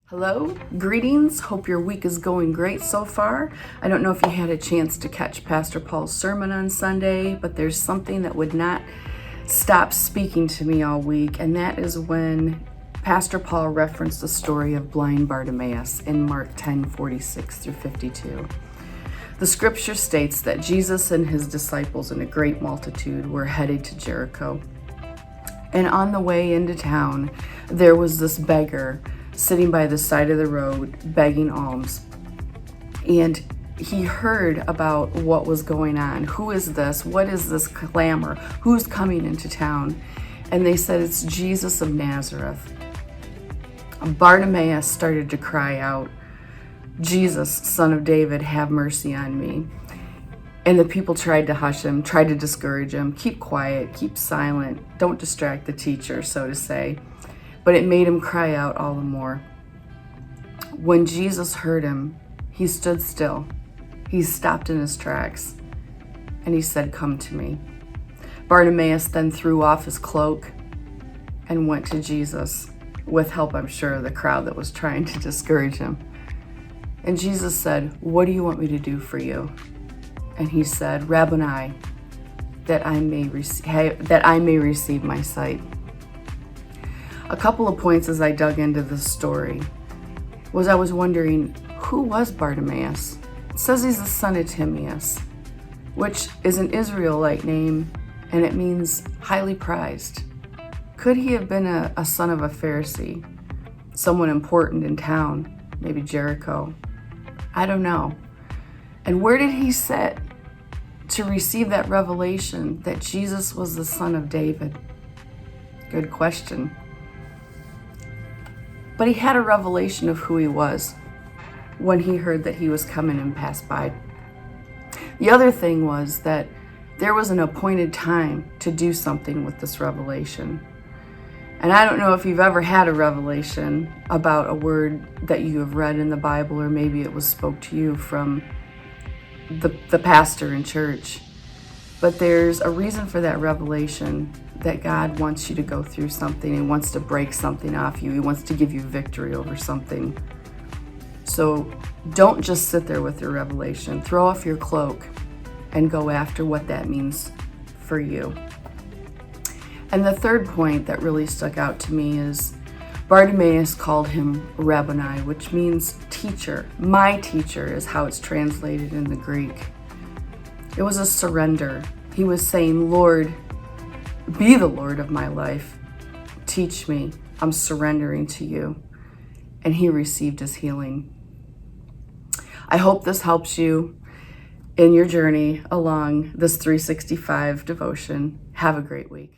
Hello, greetings. Hope your week is going great so far. I don't know if you had a chance to catch Pastor Paul's sermon on Sunday, but there's something that would not stop speaking to me all week, and that is when Pastor Paul referenced the story of blind Bartimaeus in Mark 10:46 through 52. The scripture states that Jesus and his disciples and a great multitude were headed to Jericho. And on the way into town, there was this beggar sitting by the side of the road begging alms. And he heard about what was going on. Who is this? What is this clamor? Who's coming into town? And they said, it's Jesus of Nazareth. Bartimaeus started to cry out, Jesus, son of David, have mercy on me. And the people tried to hush him, tried to discourage him, keep quiet, keep silent, don't distract the teacher, so to say. But it made him cry out all the more. When Jesus heard him, he stood still. He stopped in his tracks, and he said, come to me. Bartimaeus then threw off his cloak and went to Jesus, with help, I'm sure, of the crowd that was trying to discourage him. And Jesus said, what do you want me to do for you? And he said, Rabboni, that I may receive my sight. A couple of points as I dug into this story was I was wondering, who was Bartimaeus? It says he's the son of Timaeus, which is an Israelite name, and it means highly prized. Could he have been a son of a Pharisee, someone important in town, maybe Jericho? I don't know. And where did he sit to receive that revelation that Jesus was the son of David? Good question. But he had a revelation of who he was when he heard that he was coming and passed by. The other thing was that there was an appointed time to do something with this revelation. And I don't know if you've ever had a revelation about a word that you have read in the Bible, or maybe it was spoke to you from the pastor in church. But there's a reason for that revelation, that God wants you to go through something. He wants to break something off you. He wants to give you victory over something. So don't just sit there with your revelation. Throw off your cloak and go after what that means for you. And the third point that really stuck out to me is Bartimaeus called him Rabboni, which means teacher. My teacher is how it's translated in the Greek. It was a surrender. He was saying, Lord, be the Lord of my life. Teach me. I'm surrendering to you. And he received his healing. I hope this helps you in your journey along this 365 devotion. Have a great week.